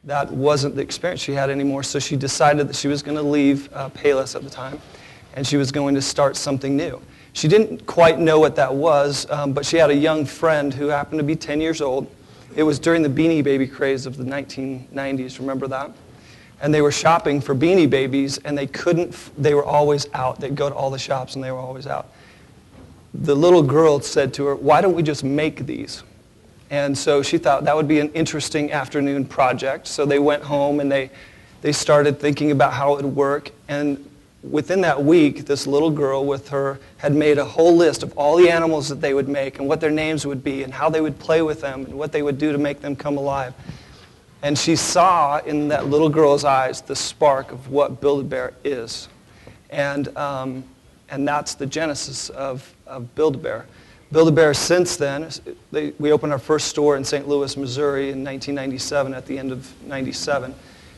that wasn't the experience she had anymore, so she decided that she was going to leave Payless at the time, and she was going to start something new. She didn't quite know what that was, but she had a young friend who happened to be 10 years old. It was during the Beanie Baby craze of the 1990s, remember that? And they were shopping for Beanie Babies, and they were always out. They'd go to all the shops, and they were always out. The little girl said to her, "Why don't we just make these?" And so she thought that would be an interesting afternoon project. So they went home, and they started thinking about how it would work. And within that week, this little girl with her had made a whole list of all the animals that they would make and what their names would be and how they would play with them and what they would do to make them come alive. And she saw in that little girl's eyes the spark of what Build-A-Bear is. And that's the genesis of Build-A-Bear. Build-A-Bear since then, we opened our first store in St. Louis, Missouri in 1997 at the end of 97.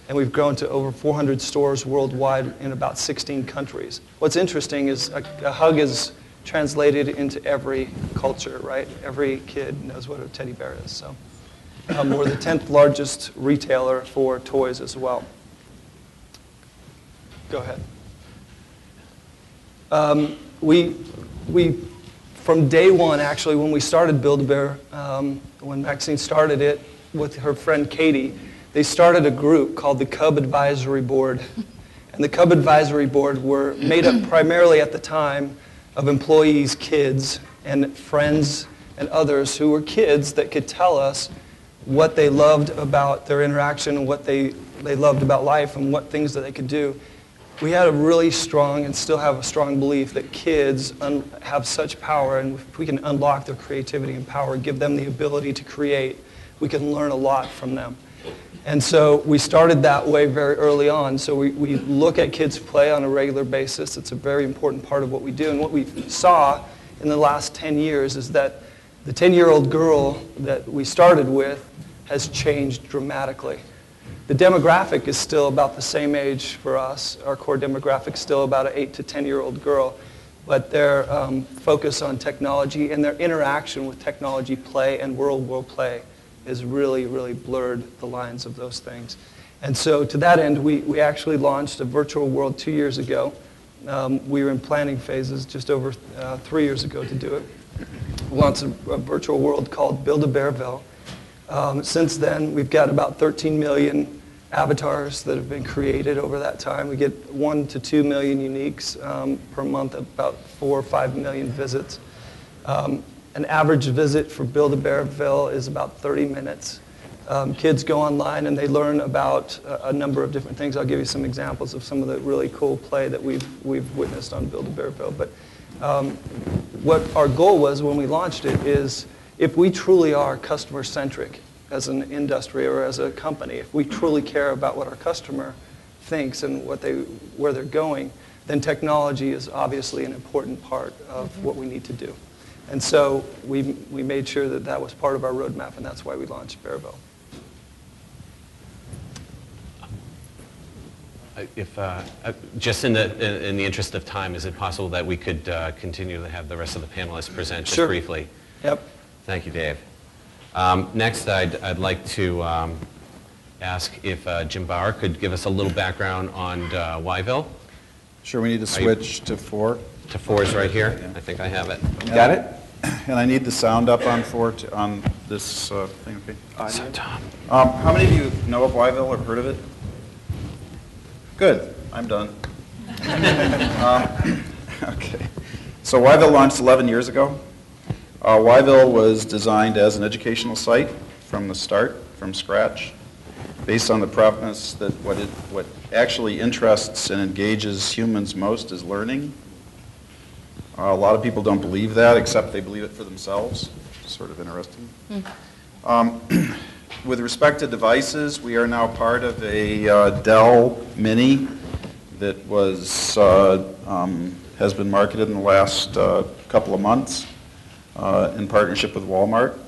And we've grown to over 400 stores worldwide in about 16 countries. What's interesting is a hug is translated into every culture, right? Every kid knows what a teddy bear is. So we're the 10th largest retailer for toys as well. Go ahead. We from day one, actually, when we started Build-A-Bear, when Maxine started it with her friend Katie, they started a group called the Cub Advisory Board. And the Cub Advisory Board were made up primarily at the time of employees, kids, and friends and others who were kids that could tell us what they loved about their interaction and what they loved about life and what things that they could do. We had a really strong and still have a strong belief that kids have such power, and if we can unlock their creativity and power, give them the ability to create, we can learn a lot from them. And so we started that way very early on. So we look at kids play on a regular basis. It's a very important part of what we do. And what we saw in the last 10 years is that the 10-year-old girl that we started with has changed dramatically. The demographic is still about the same age for us. Our core demographic is still about an 8 to 10-year-old girl. But their focus on technology and their interaction with technology play and real-world play has really, really blurred the lines of those things. And so to that end, we actually launched a virtual world 2 years ago. We were in planning phases just over 3 years ago to do it. We launched a virtual world called Build-A-Bearville. Since then, we've got about 13 million avatars that have been created over that time. We get 1 to 2 million uniques per month, about 4 or 5 million visits. An average visit for Build-A-Bearville is about 30 minutes. Kids go online and they learn about a number of different things. I'll give you some examples of some of the really cool play that we've witnessed on Build-A-Bearville. But what our goal was when we launched it is if we truly are customer-centric as an industry or as a company, if we truly care about what our customer thinks and where they're going, then technology is obviously an important part of what we need to do. And so we made sure that that was part of our roadmap, and that's why we launched Bearville. If just in the interest of time, is it possible that we could continue to have the rest of the panelists present just briefly? Yep. Thank you, Dave. Next, I'd like to ask if Jim Bauer could give us a little background on Yville. Sure, we need to switch to 4. To 4 is right here. I think I have it. Got it? And I need the sound up on 4 on this thing. Okay. So, Tom. How many of you know of Yville or heard of it? Good. I'm done. Okay. So Yville launched 11 years ago. Yville was designed as an educational site from the start, from scratch, based on the premise that what actually interests and engages humans most is learning. A lot of people don't believe that, except they believe it for themselves. It's sort of interesting. With respect to devices, we are now part of a Dell Mini that has been marketed in the last couple of months in partnership with Walmart.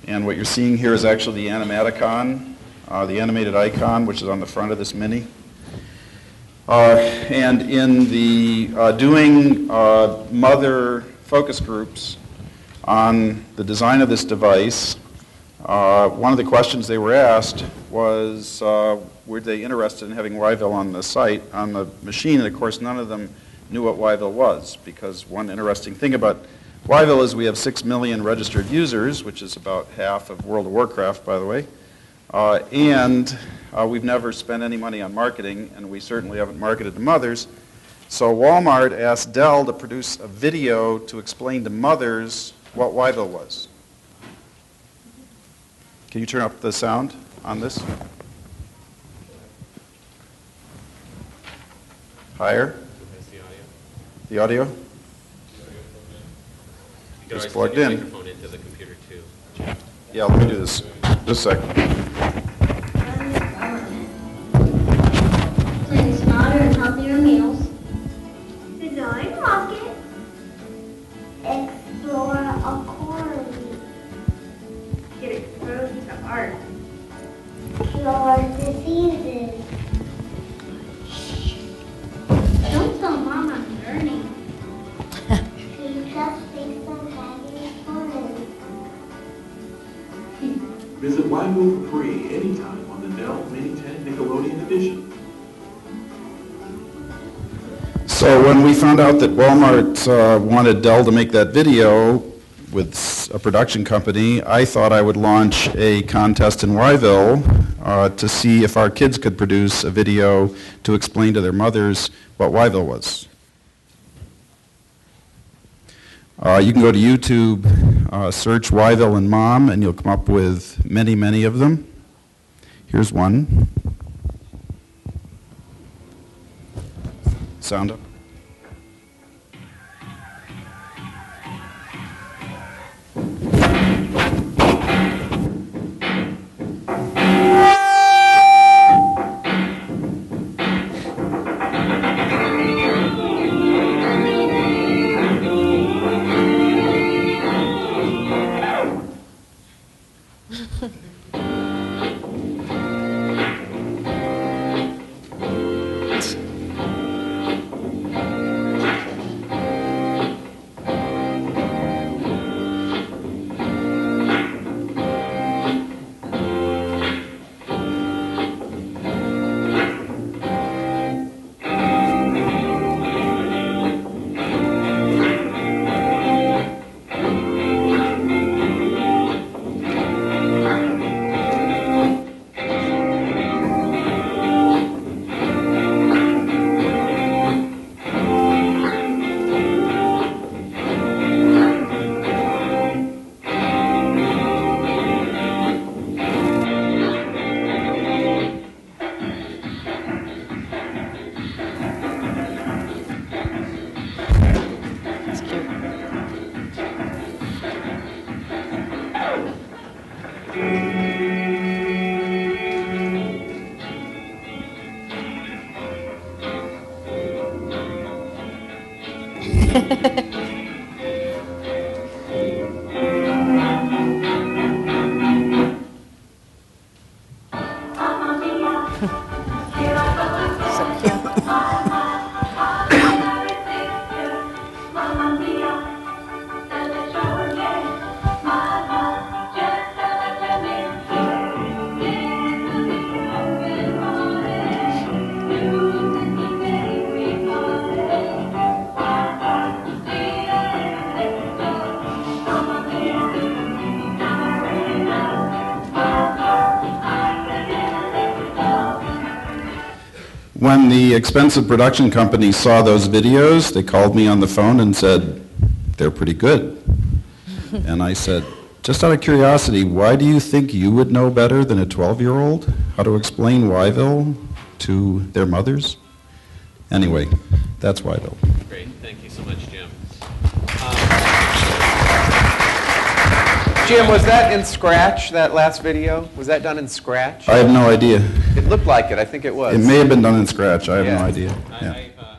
And what you're seeing here is actually the animaticon, the animated icon, which is on the front of this Mini. And in the doing mother focus groups on the design of this device, One of the questions they were asked was, were they interested in having Yville on the site, on the machine? And of course, none of them knew what Yville was, because one interesting thing about Yville is we have 6 million registered users, which is about half of World of Warcraft, by the way. And we've never spent any money on marketing, and we certainly haven't marketed to mothers. So Walmart asked Dell to produce a video to explain to mothers what Yville was. Can you turn up the sound on this? Higher? The audio? It's plugged in. Microphone into the computer too. Yeah, let me do this. Just a second. Playing smarter and healthier meals. Design rocket. Explore a coral reef. Get exposed to art. Cure diseases. Don't tell Mom I'm learning. Teach us things and having fun. Visit Yville for free anytime on the Dell Mini 10 Nickelodeon Edition. So when we found out that Walmart wanted Dell to make that video with a production company, I thought I would launch a contest in Yville to see if our kids could produce a video to explain to their mothers what Yville was. You can go to YouTube, search Yville and Mom, and you'll come up with many, many of them. Here's one. Sound up. When the expensive production company saw those videos, they called me on the phone and said, they're pretty good. And I said, just out of curiosity, why do you think you would know better than a 12-year-old how to explain Yville to their mothers? Anyway, that's Yville. Great. Thank you so much, Jim. Jim, was that in Scratch, that last video? Was that done in Scratch? I have no idea. It looked like it. I think it was. It may have been done in Scratch. I have no idea. I, Yeah. I've,